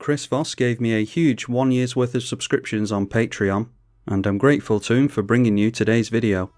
Chris Voss gave me a huge 1 year's worth of subscriptions on Patreon, and I'm grateful to him for bringing you today's video.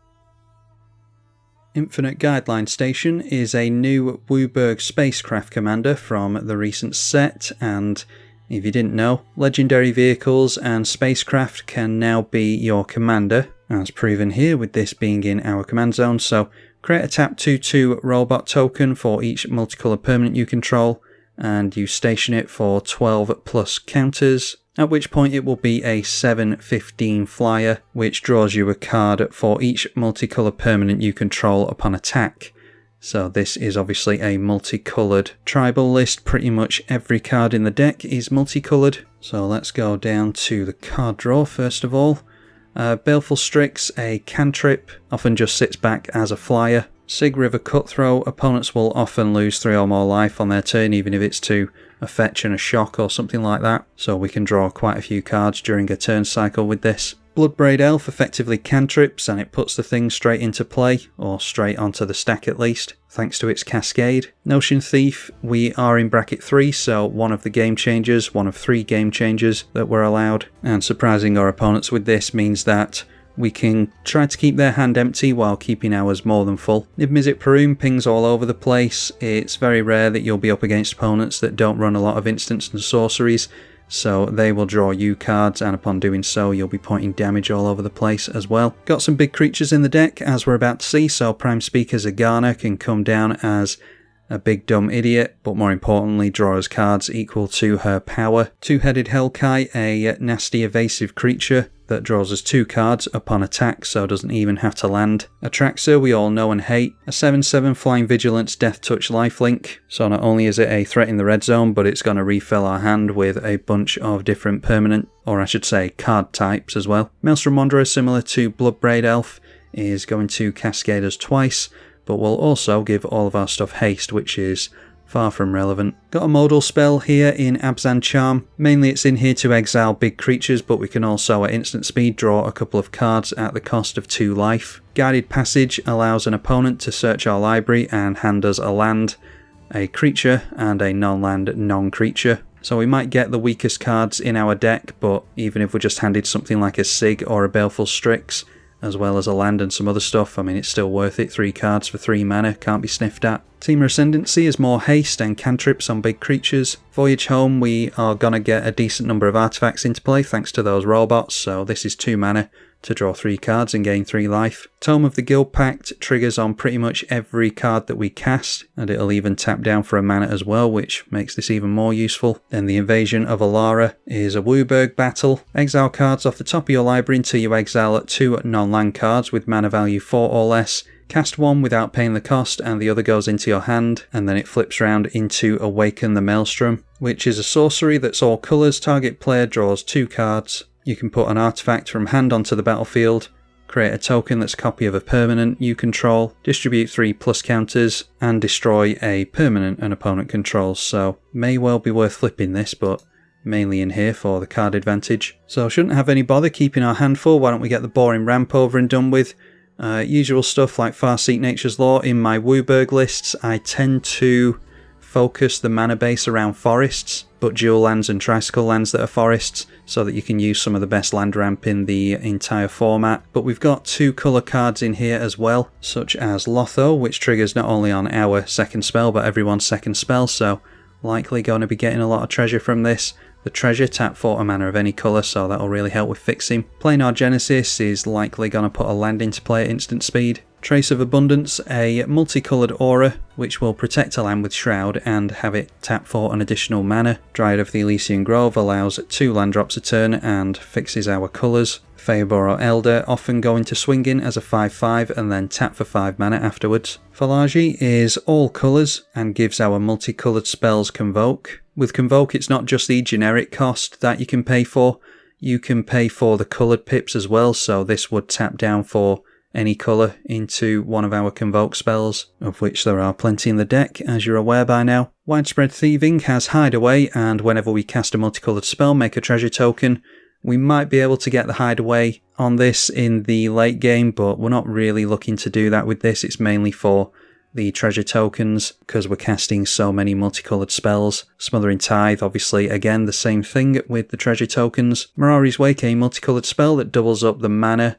Infinite Guideline Station is a new WUBRG spacecraft commander from the recent set, and if you didn't know, legendary vehicles and spacecraft can now be your commander, as proven here with this being in our command zone. So create a tap 2/2 robot token for each multicolour permanent you control, and you station it for 12 plus counters, at which point it will be a 7/15 flyer, which draws you a card for each multicolour permanent you control upon attack. So this is obviously a multicoloured tribal list. Pretty much every card in the deck is multicoloured. So let's go down to the card draw first of all. Baleful Strix, a cantrip, often just sits back as a flyer. Sig River Cutthroat, opponents will often lose 3 or more life on their turn, even if it's to a fetch and a shock or something like that. So we can draw quite a few cards during a turn cycle with this. Bloodbraid Elf effectively cantrips, and it puts the thing straight into play, or straight onto the stack at least, thanks to its cascade. Notion Thief, we are in bracket 3, so one of the game changers, one of 3 game changers that were allowed. And surprising our opponents with this means that we can try to keep their hand empty while keeping ours more than full. Niv-Mizzet Perun pings all over the place. It's very rare that you'll be up against opponents that don't run a lot of instants and sorceries, so they will draw you cards, and upon doing so you'll be pointing damage all over the place as well. Got some big creatures in the deck, as we're about to see, so Prime Speaker Zagana can come down as a big dumb idiot, but more importantly draw us cards equal to her power. Two-Headed Hellkite, a nasty evasive creature that draws us 2 cards upon attack, so doesn't even have to land. Atraxa, we all know and hate. A 7/7 Flying Vigilance Death Touch Lifelink, so not only is it a threat in the red zone, but it's going to refill our hand with a bunch of different permanent, or I should say card types as well. Maelstrom Wanderer, similar to Bloodbraid Elf, is going to cascade us twice, but will also give all of our stuff haste, which is far from relevant. Got a modal spell here in Abzan Charm. Mainly it's in here to exile big creatures, but we can also at instant speed draw a couple of cards at the cost of 2 life. Guided Passage allows an opponent to search our library and hand us a land, a creature, and a non-land non-creature. So we might get the weakest cards in our deck, but even if we're just handed something like a Sig or a Baleful Strix, as well as a land and some other stuff, I mean, it's still worth it. 3 cards for 3 mana, can't be sniffed at. Temur Ascendancy is more haste and cantrips on big creatures. Voyage Home, we are gonna get a decent number of artifacts into play thanks to those robots, so this is 2 mana to draw 3 cards and gain 3 life. Tome of the Guild Pact triggers on pretty much every card that we cast, and it'll even tap down for a mana as well, which makes this even more useful. Then the Invasion of Alara is a WUBRG battle. Exile cards off the top of your library until you exile 2 non-land cards with mana value 4 or less. Cast 1 without paying the cost, and the other goes into your hand, and then it flips round into Awaken the Maelstrom, which is a sorcery that's all colours. Target player draws 2 cards. You can put an artifact from hand onto the battlefield, create a token that's a copy of a permanent you control, distribute 3 plus counters, and destroy a permanent an opponent controls. So may well be worth flipping this, but mainly in here for the card advantage. So shouldn't have any bother keeping our hand full. Why don't we get the boring ramp over and done with? Usual stuff like Farseek Nature's Law. In my WUBRG lists, I tend to focus the mana base around forests, but dual lands and tricycle lands that are forests, so that you can use some of the best land ramp in the entire format. But we've got 2 colour cards in here as well, such as Lotho, which triggers not only on our second spell, but everyone's second spell, so likely going to be getting a lot of treasure from this. The treasure, tap for a mana of any colour, so that'll really help with fixing. Planar Genesis is likely going to put a land into play at instant speed. Trace of Abundance, a multicoloured aura, which will protect a land with Shroud and have it tap for an additional mana. Dryad of the Elysian Grove allows 2 land drops a turn and fixes our colours. Feoboro Elder often go into swinging as a 5/5 and then tap for 5 mana afterwards. Falagi is all colours and gives our multicoloured spells Convoke. With Convoke, it's not just the generic cost that you can pay for, you can pay for the coloured pips as well, so this would tap down for any colour into one of our Convoke spells, of which there are plenty in the deck, as you're aware by now. Widespread Thieving has Hideaway, and whenever we cast a multicoloured spell, make a treasure token. We might be able to get the Hideaway on this in the late game, but we're not really looking to do that with this. It's mainly for the treasure tokens because we're casting so many multicoloured spells. Smothering Tithe, obviously, again, the same thing with the treasure tokens. Mirari's Wake, a multicoloured spell that doubles up the mana.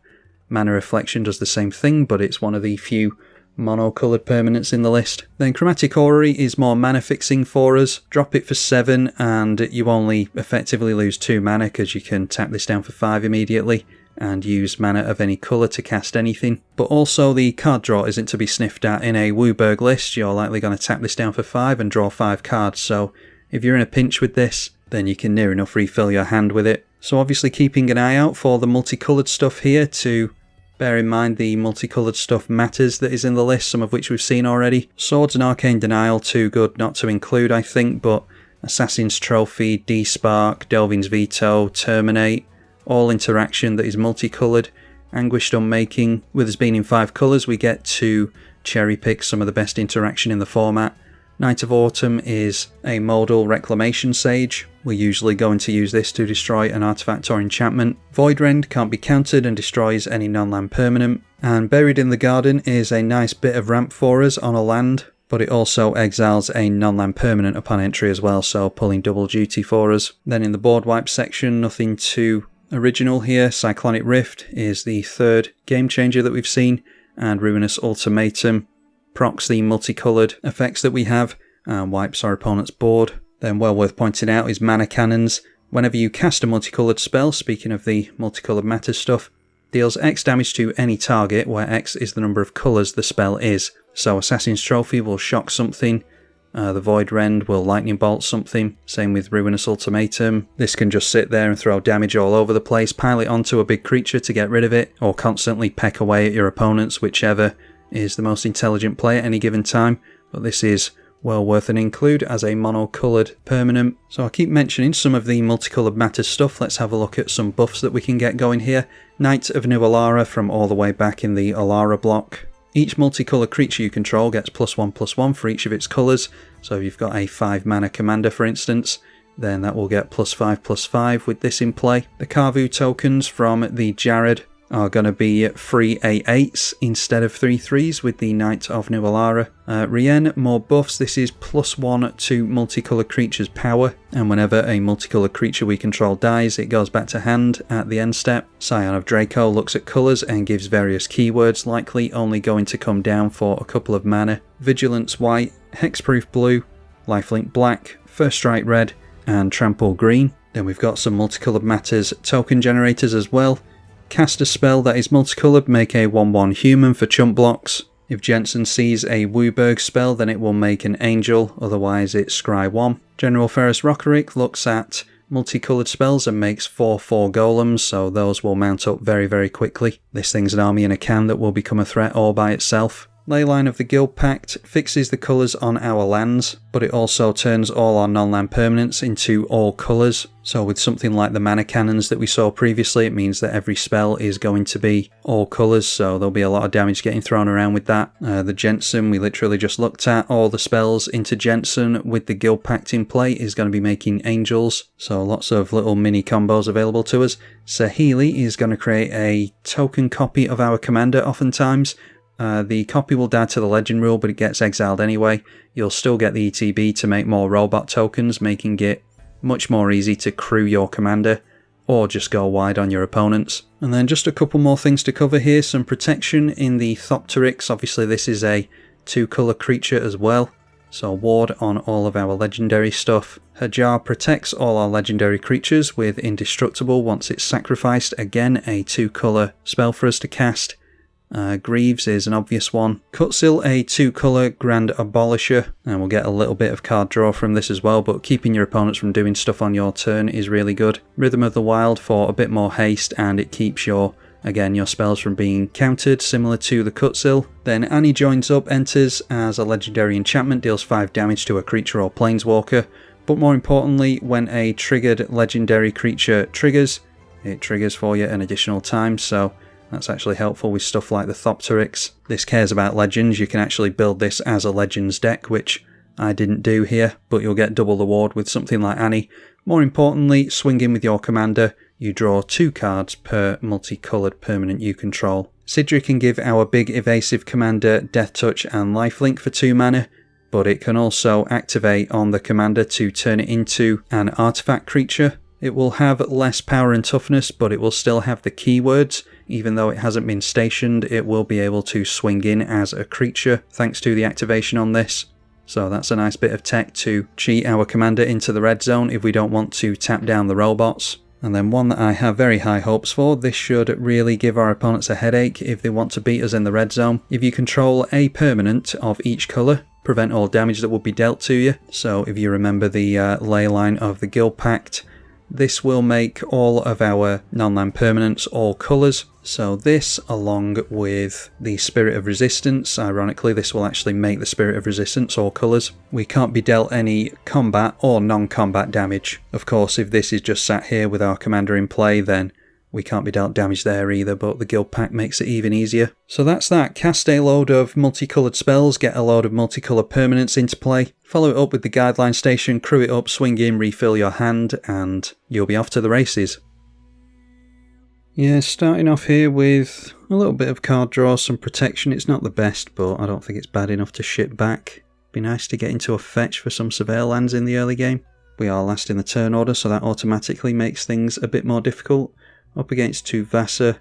Mana Reflection does the same thing, but it's one of the few mono-coloured permanents in the list. Then Chromatic Orrery is more mana fixing for us. Drop it for 7 and you only effectively lose 2 mana because you can tap this down for 5 immediately and use mana of any colour to cast anything. But also the card draw isn't to be sniffed at. In a WUBRG list, you're likely going to tap this down for 5 and draw 5 cards, so if you're in a pinch with this, then you can near enough refill your hand with it. So obviously keeping an eye out for the multicoloured stuff here. To bear in mind the multicoloured stuff matters that is in the list, some of which we've seen already. Swords and Arcane Denial, too good not to include, I think, but Assassin's Trophy, D-Spark, Delving's Veto, Terminate, all interaction that is multicoloured. Anguished Unmaking, with us being in 5 colours, we get to cherry pick some of the best interaction in the format. Night of Autumn is a modal Reclamation Sage. We're usually going to use this to destroy an artifact or enchantment. Voidrend can't be countered and destroys any non-land permanent. And Buried in the Garden is a nice bit of ramp for us on a land, but it also exiles a non-land permanent upon entry as well, so pulling double duty for us. Then in the board wipe section, nothing too original here. Cyclonic Rift is the 3rd game changer that we've seen, and Ruinous Ultimatum procs the multicoloured effects that we have and wipes our opponent's board. Then well worth pointing out is Mana Cannons. Whenever you cast a multicoloured spell, speaking of the multicoloured matter stuff, deals X damage to any target where X is the number of colours the spell is. So Assassin's Trophy will shock something, the Void Rend will lightning bolt something, same with Ruinous Ultimatum. This can just sit there and throw damage all over the place, pile it onto a big creature to get rid of it, or constantly peck away at your opponents, whichever is the most intelligent play at any given time. But this is well worth an include as a mono-coloured permanent. So I'll keep mentioning some of the multicoloured matter stuff. Let's have a look at some buffs that we can get going here. Knight of New Alara from all the way back in the Alara block. Each multicoloured creature you control gets +1/+1 for each of its colours. So if you've got a 5 mana commander, for instance, then that will get +5/+5 with this in play. The Karvu tokens from the Jared are going to be 3 A8s instead of 3 3s with the Knight of New Alara. Rien, more buffs. This is +1 to multicoloured creatures' power, and whenever a multicoloured creature we control dies, it goes back to hand at the end step. Scion of Draco looks at colours and gives various keywords, likely only going to come down for a couple of mana. Vigilance white, Hexproof blue, Lifelink black, First Strike red, and Trample green. Then we've got some multicoloured matters token generators as well. Cast a spell that is multicoloured, make a 1/1 human for chump blocks. If Jensen sees a WUBRG spell, then it will make an angel, otherwise it's scry 1. General Ferrus Rockerick looks at multicoloured spells and makes 4/4 golems, so those will mount up very, very quickly. This thing's an army in a can that will become a threat all by itself. Leyline of the Guild Pact fixes the colours on our lands, but it also turns all our non-land permanents into all colours. So with something like the mana cannons that we saw previously, it means that every spell is going to be all colours, so there'll be a lot of damage getting thrown around with that. The Jensen we literally just looked at, all the spells into Jensen with the Guild Pact in play is going to be making angels, so lots of little mini combos available to us. Saheeli is going to create a token copy of our commander oftentimes. The copy will die to the legend rule, but it gets exiled anyway. You'll still get the ETB to make more robot tokens, making it much more easy to crew your commander, or just go wide on your opponents. And then just a couple more things to cover here. Some protection in the Thopteryx. Obviously this is a 2-colour creature as well, so ward on all of our legendary stuff. Hajar protects all our legendary creatures with Indestructible once it's sacrificed. Again, a 2-colour spell for us to cast. Greaves is an obvious one. Cutsil, a 2-colour Grand Abolisher, and we'll get a little bit of card draw from this as well, but keeping your opponents from doing stuff on your turn is really good. Rhythm of the Wild for a bit more haste, and it keeps your spells from being countered, similar to the Cutsil. Then Annie Joins Up enters as a legendary enchantment, deals 5 damage to a creature or planeswalker, but more importantly, when a triggered legendary creature triggers, it triggers for you an additional time, so that's actually helpful with stuff like the Thopteryx. This cares about legends. You can actually build this as a legends deck, which I didn't do here, but you'll get double the ward with something like Annie. More importantly, swing in with your commander. You draw 2 cards per multicoloured permanent you control. Sidri can give our big evasive commander Death Touch and Lifelink for 2 mana, but it can also activate on the commander to turn it into an artifact creature. It will have less power and toughness, but it will still have the keywords. Even though it hasn't been stationed, it will be able to swing in as a creature thanks to the activation on this. So that's a nice bit of tech to cheat our commander into the red zone if we don't want to tap down the robots. And then one that I have very high hopes for, this should really give our opponents a headache if they want to beat us in the red zone. If you control a permanent of each colour, prevent all damage that will be dealt to you. So if you remember the ley line of the Guild Pact, this will make all of our non-land permanents all colours. So this, along with the Spirit of Resistance, ironically this will actually make the Spirit of Resistance all colours. We can't be dealt any combat or non-combat damage. Of course, if this is just sat here with our commander in play, then we can't be dealt damage there either, but the Guild Pack makes it even easier. So that's that. Cast a load of multicoloured spells, get a load of multicoloured permanents into play, follow it up with the Guideline Station, crew it up, swing in, refill your hand, and you'll be off to the races. Yeah, starting off here with a little bit of card draw, some protection. It's not the best, but I don't think it's bad enough to ship back. Be nice to get into a fetch for some Surveil lands in the early game. We are last in the turn order, so that automatically makes things a bit more difficult. Up against 2 Vasa,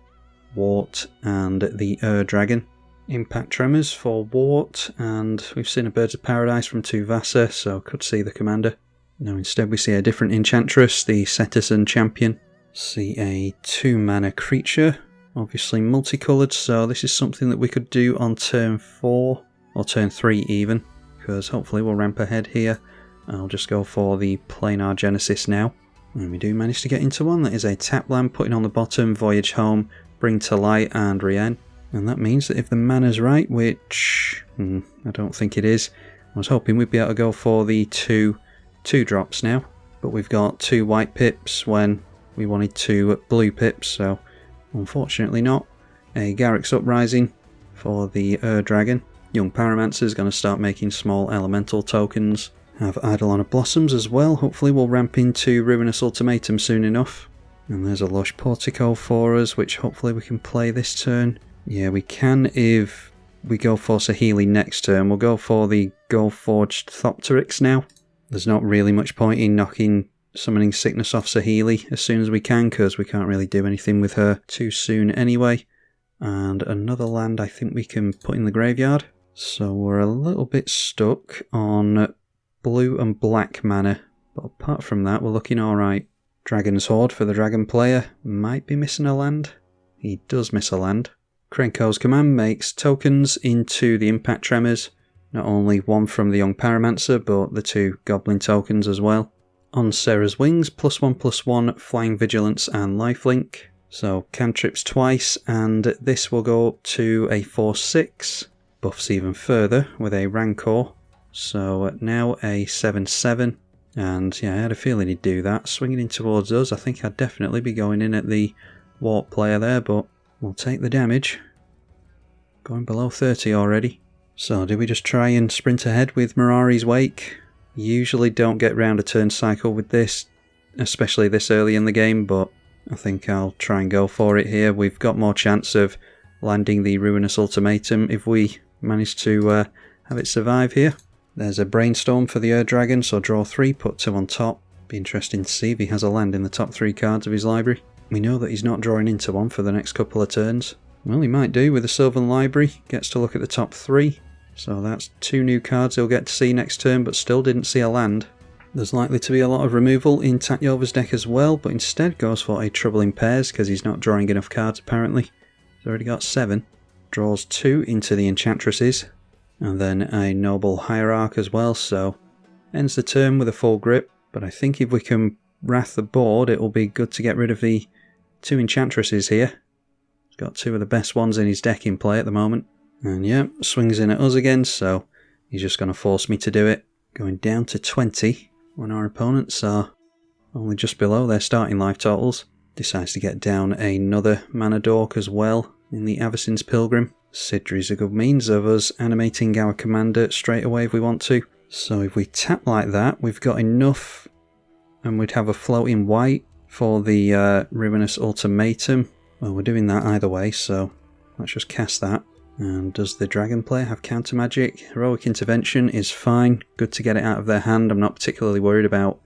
Wart, and the Dragon. Impact Tremors for Wart, and we've seen a Birds of Paradise from 2 Vasa, so could see the commander. No, instead we see a different Enchantress, the Cetizen Champion. See a 2 mana creature, obviously multicoloured, so this is something that we could do on turn 4, or turn 3 even, because hopefully we'll ramp ahead here. I'll just go for the Planar Genesis now. And we do manage to get into one. That is a tap land, putting on the bottom, Voyage Home, Bring to Light, and Rien. And that means that if the mana's right, which I don't think it is, I was hoping we'd be able to go for the two drops now. But we've got 2 white pips when we wanted 2 blue pips, so unfortunately not. A Garruk's Uprising for the Dragon. Young Pyromancer's going to start making small elemental tokens. Have Eidolon of Blossoms as well. Hopefully we'll ramp into Ruinous Ultimatum soon enough. And there's a Lush Portico for us, which hopefully we can play this turn. Yeah, we can if we go for Saheeli next turn. We'll go for the Goldforged Thopteryx now. There's not really much point in knocking Summoning Sickness off Saheeli as soon as we can, because we can't really do anything with her too soon anyway. And another land I think we can put in the graveyard. So we're a little bit stuck on blue and black mana, but apart from that we're looking alright. Dragon's Horde for the dragon player, might be missing a land. He does miss a land. Krenko's Command makes tokens into the Impact Tremors, not only one from the Young Pyromancer but the 2 Goblin tokens as well. On Sarah's Wings, +1/+1 Flying Vigilance and Lifelink, so cantrips twice, and this will go up to a 4/6, buffs even further with a Rancor. So now a 7/7, and yeah, I had a feeling he'd do that. Swinging in towards us, I think I'd definitely be going in at the Wart player there, but we'll take the damage. Going below 30 already. So do we just try and sprint ahead with Mirari's Wake? Usually don't get round a turn cycle with this, especially this early in the game, but I think I'll try and go for it here. We've got more chance of landing the Ruinous Ultimatum if we manage to have it survive here. There's a Brainstorm for the Dragon, so draw 3, put 2 on top. Be interesting to see if he has a land in the top 3 cards of his library. We know that he's not drawing into one for the next couple of turns. Well, he might do with the Sylvan Library. Gets to look at the top 3. So that's 2 new cards he'll get to see next turn, but still didn't see a land. There's likely to be a lot of removal in Tatyova's deck as well, but instead goes for a Troubling Pairs because he's not drawing enough cards apparently. He's already got 7. Draws 2 into the Enchantresses, and then a Noble Hierarch as well, so ends the turn with a full grip. But I think if we can wrath the board, it will be good to get rid of the 2 Enchantresses here. He's got 2 of the best ones in his deck in play at the moment. And yeah, swings in at us again, so he's just going to force me to do it. Going down to 20 when our opponents are only just below their starting life totals. Decides to get down another Mana Dork as well in the Avacyn's Pilgrim. Sidri's a good means of us animating our commander straight away if we want to. So if we tap like that, we've got enough, and we'd have a floating white for the Ruinous Ultimatum. Well, we're doing that either way, so let's just cast that. And does the dragon player have counter magic? Heroic Intervention is fine. Good to get it out of their hand. I'm not particularly worried about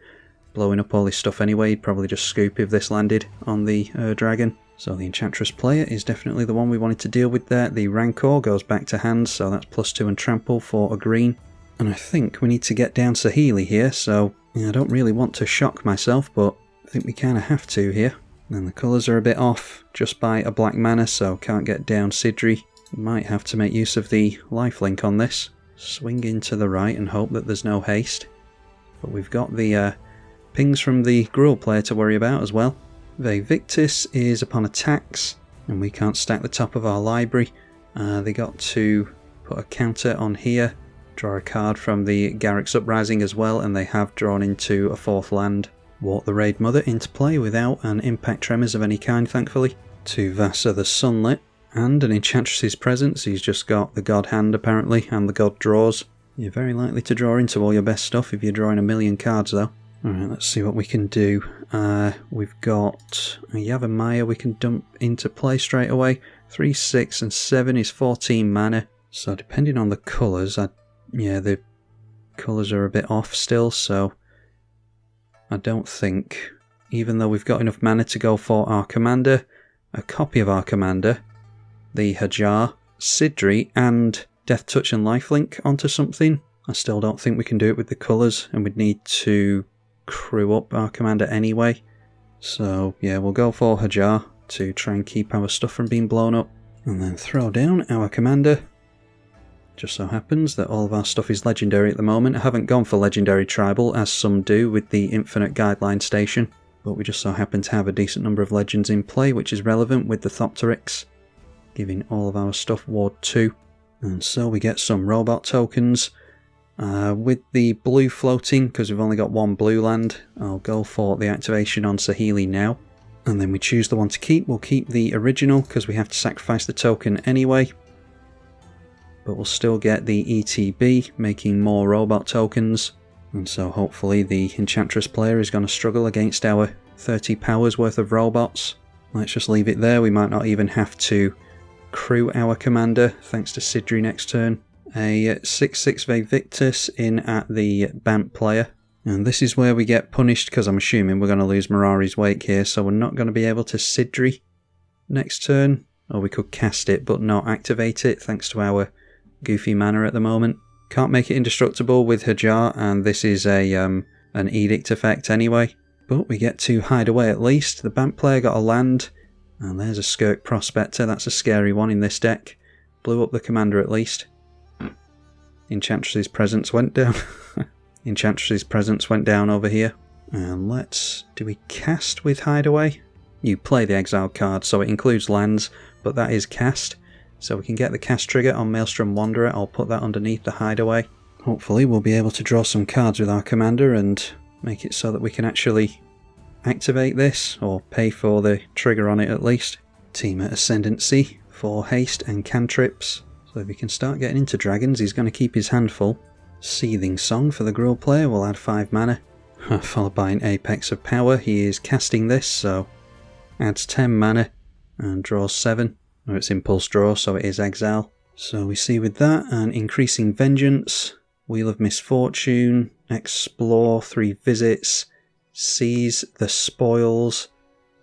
blowing up all this stuff anyway. He'd probably just scoop if this landed on the dragon. So the Enchantress player is definitely the one we wanted to deal with there. The Rancor goes back to hand, so that's +2 and trample for a green. And I think we need to get down Saheeli here, so yeah, I don't really want to shock myself, but I think we kind of have to here. And the colours are a bit off just by a black mana, so can't get down Sidri. Might have to make use of the lifelink on this. Swing in to the right and hope that there's no haste. But we've got the pings from the Gruul player to worry about as well. Victus is upon attacks, and we can't stack the top of our library. They got to put a counter on here, draw a card from the Garruk's Uprising as well, and they have drawn into a 4th land. Walk the Raid Mother into play without an impact tremors of any kind, thankfully. 2 Vasa the Sunlit, and an Enchantress's Presence. He's just got the God Hand apparently, and the God Draws. You're very likely to draw into all your best stuff if you're drawing a million cards though. Alright, let's see what we can do. We've got a Yavimaya we can dump into play straight away. 3, 6 and 7 is 14 mana. So depending on the colours, yeah, the colours are a bit off still, so I don't think, even though we've got enough mana to go for our commander, a copy of our commander, the Hajar, Sidri and Death Touch and Lifelink onto something, I still don't think we can do it with the colours, and we'd need to crew up our commander anyway. So yeah, we'll go for Hajar to try and keep our stuff from being blown up, and then throw down our commander. Just so happens that all of our stuff is legendary at the moment. I haven't gone for legendary tribal as some do with the Infinite Guideline Station, but we just so happen to have a decent number of legends in play, which is relevant with the Thopteryx, giving all of our stuff Ward 2. And so we get some robot tokens. With the blue floating, because we've only got 1 blue land, I'll go for the activation on Saheeli now. And then we choose the one to keep. We'll keep the original because we have to sacrifice the token anyway. But we'll still get the ETB, making more robot tokens. And so hopefully the Enchantress player is going to struggle against our 30 powers worth of robots. Let's just leave it there. We might not even have to crew our commander, thanks to Sidri next turn. A 6/6 Victus in at the Bant player. And this is where we get punished, because I'm assuming we're going to lose Mirari's Wake here, so we're not going to be able to Sidri next turn. Or we could cast it but not activate it, thanks to our goofy mana at the moment. Can't make it indestructible with Hajar, and this is a an edict effect anyway. But we get to hide away at least. The Bant player got a land, and there's a Skirk Prospector. That's a scary one in this deck. Blew up the commander at least. Enchantress's Presence went down. Enchantress's Presence went down over here. And do we cast with Hideaway? You play the exiled card, so it includes lands, but that is cast. So we can get the cast trigger on Maelstrom Wanderer. I'll put that underneath the Hideaway. Hopefully we'll be able to draw some cards with our commander and make it so that we can actually activate this, or pay for the trigger on it at least. Team at Ascendancy for haste and cantrips. So if he can start getting into dragons, he's going to keep his hand full. Seething Song for the Gruul player will add 5 mana. Followed by an Apex of Power. He is casting this, so adds 10 mana and draws 7. Or it's Impulse Draw, so it is Exile. So we see with that an Increasing Vengeance, Wheel of Misfortune, Explore, 3 visits, Seize the Spoils,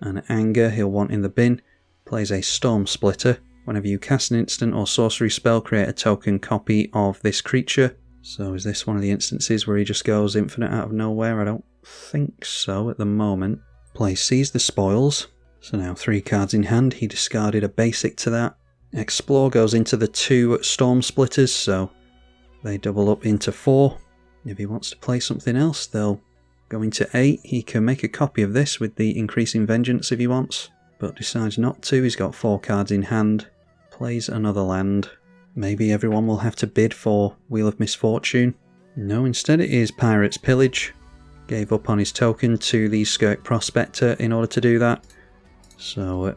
and Anger he'll want in the bin. Plays a Storm Splitter. Whenever you cast an instant or sorcery spell, create a token copy of this creature. So is this one of the instances where he just goes infinite out of nowhere? I don't think so at the moment. Plays Seize the Spoils. So now 3 cards in hand. He discarded a basic to that. Explore goes into the 2 Storm Splitters, so they double up into 4. If he wants to play something else, they'll go into 8. He can make a copy of this with the Increasing Vengeance if he wants, but decides not to. He's got 4 cards in hand. Plays another land. Maybe everyone will have to bid for Wheel of Misfortune. No, instead it is Pirate's Pillage. Gave up on his token to the Skirk Prospector in order to do that. So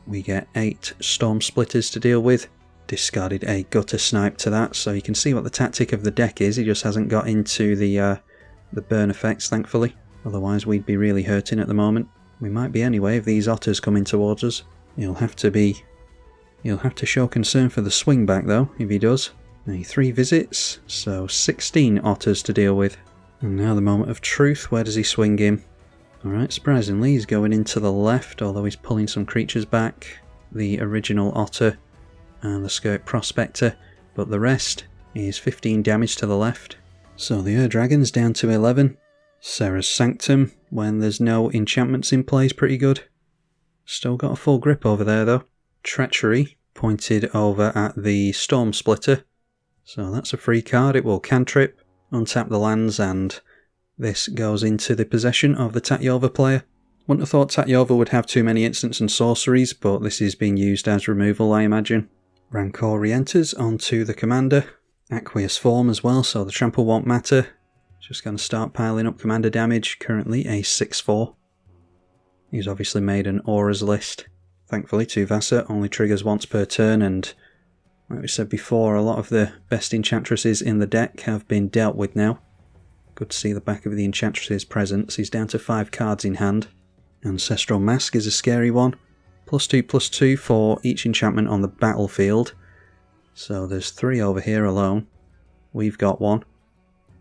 we get 8 Storm Splitters to deal with. Discarded a Gutter Snipe to that, so you can see what the tactic of the deck is. He just hasn't got into the burn effects, thankfully. Otherwise we'd be really hurting at the moment. We might be anyway if these otters come in towards us. He'll have to be He'll have to show concern for the swing back though, if he does. 3 visits, so 16 otters to deal with. And now the moment of truth, where does he swing him? Alright, surprisingly he's going into the left, although he's pulling some creatures back. The original otter and the Skirt Prospector, but the rest is 15 damage to the left. So the Ur Dragon's down to 11. Serra's Sanctum, when there's no enchantments in play, is pretty good. Still got a full grip over there though. Treachery, pointed over at the Storm Splitter. So that's a free card, it will cantrip, untap the lands, and this goes into the possession of the Tatyova player. Wouldn't have thought Tatyova would have too many instants and sorceries, but this is being used as removal, I imagine. Rancor re-enters onto the commander. Aqueous Form as well, so the trample won't matter. Just going to start piling up commander damage, currently a 6/4. He's obviously made an auras list. Thankfully, Tuvasa only triggers once per turn, and like we said before, a lot of the best enchantresses in the deck have been dealt with now. Good to see the back of the enchantress's presence. He's down to 5 cards in hand. Ancestral Mask is a scary one. +2/+2 for each enchantment on the battlefield. So there's 3 over here alone. We've got 1.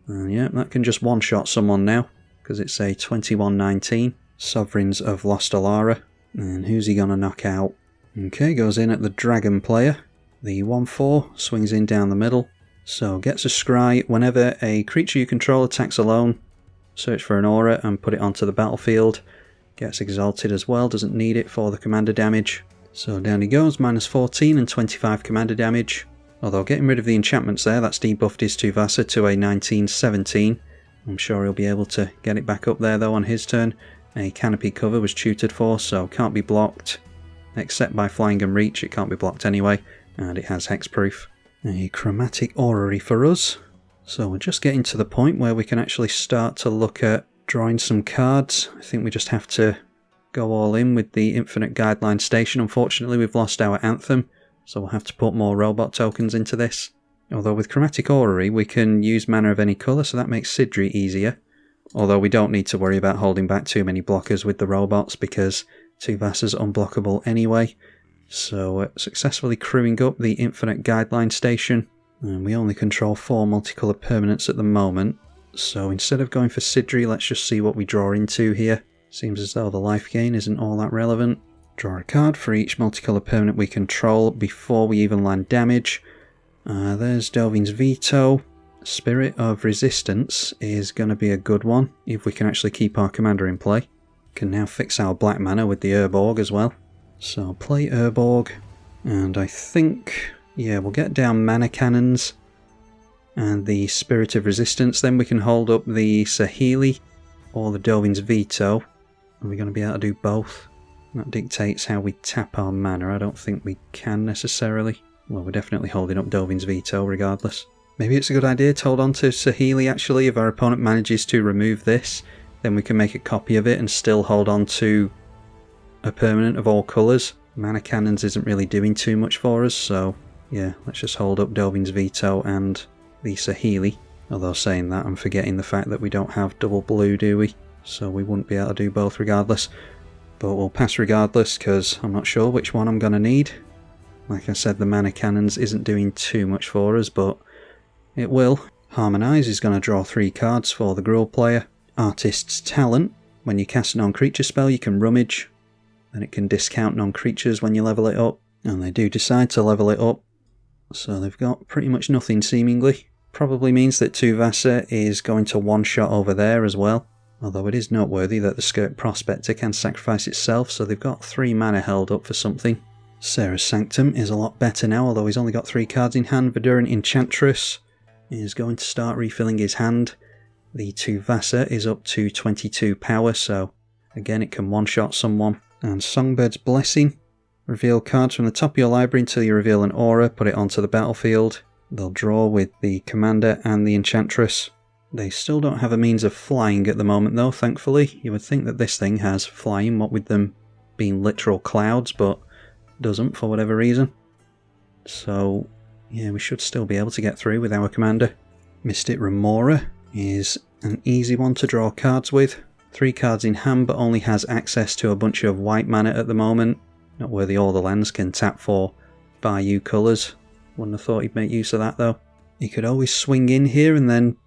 And yeah, that can just one-shot someone now, because it's a 21/19. Sovereigns of Lost Alara. And who's he going to knock out? Okay, goes in at the Dragon player. The 1/4 swings in down the middle. So gets a scry. Whenever a creature you control attacks alone, search for an aura and put it onto the battlefield. Gets exalted as well, doesn't need it for the commander damage. So down he goes, -14 and 25 commander damage. Although getting rid of the enchantments there, that's debuffed his Tuvasa to a 19/17. I'm sure he'll be able to get it back up there though on his turn. A canopy cover was tutored for, so can't be blocked. Except by flying and reach, it can't be blocked anyway. And it has hexproof. A chromatic orrery for us. So we're just getting to the point where we can actually start to look at drawing some cards. I think we just have to go all in with the Infinite Guideline Station. Unfortunately, we've lost our Anthem, so we'll have to put more robot tokens into this. Although with Chromatic Orrery, we can use mana of any colour, so that makes Sidri easier. Although we don't need to worry about holding back too many blockers with the robots, because Tuvasa's unblockable anyway. So successfully crewing up the Infinite Guideline Station. And we only control 4 multicolour permanents at the moment. So instead of going for Sidri, let's just see what we draw into here. Seems as though the life gain isn't all that relevant. Draw a card for each multicolour permanent we control before we even land damage. There's Delvin's Veto. Spirit of Resistance is going to be a good one if we can actually keep our commander in play. Can now fix our black mana with the Urborg as well. So play Urborg, and I think, yeah, we'll get down mana cannons and the Spirit of Resistance. Then we can hold up the Saheeli or the Delvin's Veto. Are we going to be able to do both? That dictates how we tap our mana. I don't think we can necessarily. Well, we're definitely holding up Delvin's Veto regardless. Maybe it's a good idea to hold on to Saheeli actually. If our opponent manages to remove this, then we can make a copy of it and still hold on to a permanent of all colours. Mana Cannons isn't really doing too much for us, so yeah, let's just hold up Delvin's Veto and the Saheeli. Although saying that, I'm forgetting the fact that we don't have double blue, do we? So we wouldn't be able to do both regardless. But we'll pass regardless, because I'm not sure which one I'm going to need. Like I said, the Mana Cannons isn't doing too much for us, but it will. Harmonise is going to draw 3 cards for the Gruul player. Artist's Talent. When you cast a non-creature spell, you can rummage. And it can discount non-creatures when you level it up. And they do decide to level it up. So they've got pretty much nothing seemingly. Probably means that Tuvasa is going to one-shot over there as well. Although it is noteworthy that the Skirt Prospector can sacrifice itself, so they've got 3 mana held up for something. Serra's Sanctum is a lot better now, although he's only got 3 cards in hand. Verduran Enchantress is going to start refilling his hand. The Tuvasa is up to 22 power, so again it can one-shot someone. And Songbird's Blessing. Reveal cards from the top of your library until you reveal an aura, put it onto the battlefield. They'll draw with the Commander and the Enchantress. They still don't have a means of flying at the moment though, thankfully. You would think that this thing has flying, what with them being literal clouds, but doesn't for whatever reason. So yeah, we should still be able to get through with our Commander. Mystic Remora is an easy one to draw cards with. 3 cards in hand, but only has access to a bunch of white mana at the moment. Not worthy all the lands can tap for Bayou colours. Wouldn't have thought he'd make use of that though. He could always swing in here and then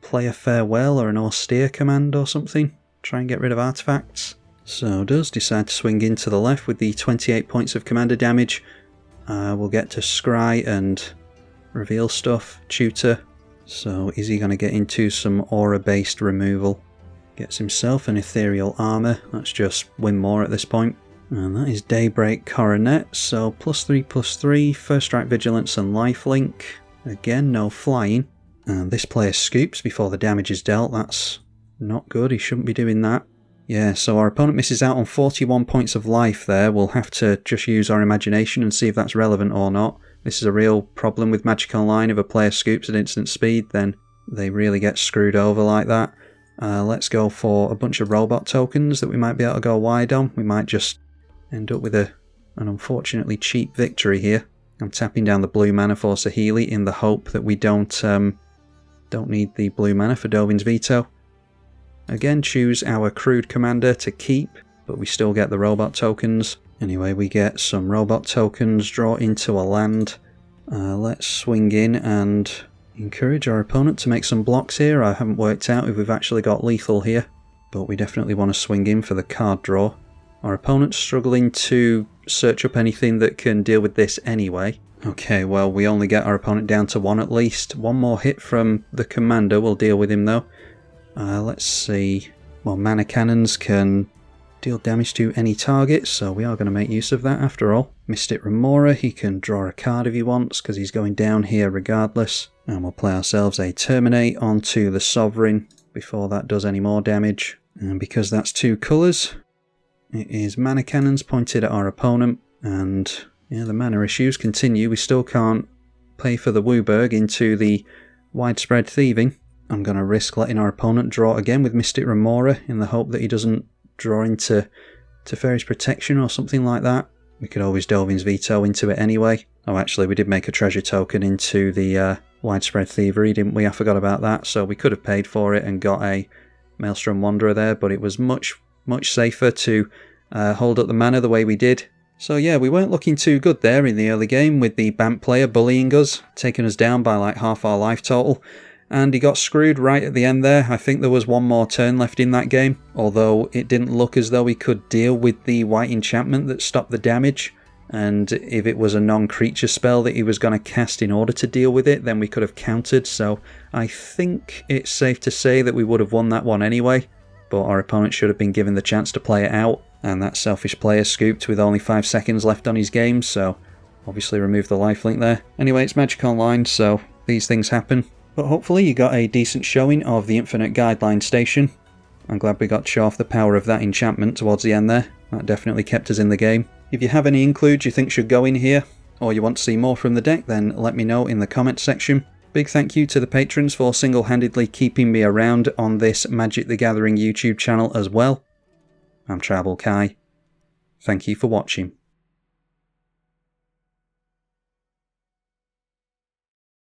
play a Farewell or an Austere command or something. Try and get rid of artifacts. So does decide to swing in to the left with the 28 points of commander damage. We'll get to scry and reveal stuff, tutor. So is he going to get into some aura based removal? Gets himself an ethereal armour. Let's just win more at this point. And that is Daybreak Coronet. So +3/+3, first strike vigilance and lifelink. Again, no flying. And this player scoops before the damage is dealt. That's not good. He shouldn't be doing that. Yeah, so our opponent misses out on 41 points of life there. We'll have to just use our imagination and see if that's relevant or not. This is a real problem with Magic Online. If a player scoops at instant speed, then they really get screwed over like that. Let's go for a bunch of robot tokens that we might be able to go wide on. We might just end up with an unfortunately cheap victory here. I'm tapping down the blue mana for Saheeli in the hope that we don't need the blue mana for Dovin's Veto. Again, choose our crude commander to keep, but we still get the robot tokens. Anyway, we get some robot tokens, draw into a land. Let's swing in and encourage our opponent to make some blocks here. I haven't worked out if we've actually got lethal here, but we definitely want to swing in for the card draw. Our opponent's struggling to search up anything that can deal with this anyway. Okay, well, we only get our opponent down to 1 at least. One more hit from the commander will deal with him though. Let's see. Well, mana cannons can deal damage to any target, so we are going to make use of that after all. Mystic Remora, he can draw a card if he wants, because he's going down here regardless. And we'll play ourselves a Terminate onto the Sovereign before that does any more damage. And because that's 2 colours, it is mana cannons pointed at our opponent. And yeah, the mana issues continue. We still can't pay for the WUBRG into the widespread thieving. I'm going to risk letting our opponent draw again with Mystic Remora in the hope that he doesn't draw into Teferi's Protection or something like that. We could always Dovin's Veto into it anyway. Oh, actually, we did make a treasure token into the widespread thievery, didn't we? I forgot about that. So we could have paid for it and got a Maelstrom Wanderer there, but it was much safer to hold up the mana the way we did. So yeah, we weren't looking too good there in the early game with the BAMP player bullying us, taking us down by like half our life total. And he got screwed right at the end there. I think there was one more turn left in that game, although it didn't look as though he could deal with the white enchantment that stopped the damage. And if it was a non-creature spell that he was going to cast in order to deal with it, then we could have countered. So I think it's safe to say that we would have won that one anyway, but our opponent should have been given the chance to play it out. And that selfish player scooped with only 5 seconds left on his game, so obviously removed the lifelink there. Anyway, it's Magic Online, so these things happen. But hopefully you got a decent showing of the Infinite Guideline Station. I'm glad we got to show off the power of that enchantment towards the end there. That definitely kept us in the game. If you have any includes you think should go in here, or you want to see more from the deck, then let me know in the comments section. Big thank you to the patrons for single-handedly keeping me around on this Magic the Gathering YouTube channel as well. I'm tribalkai. Thank you for watching.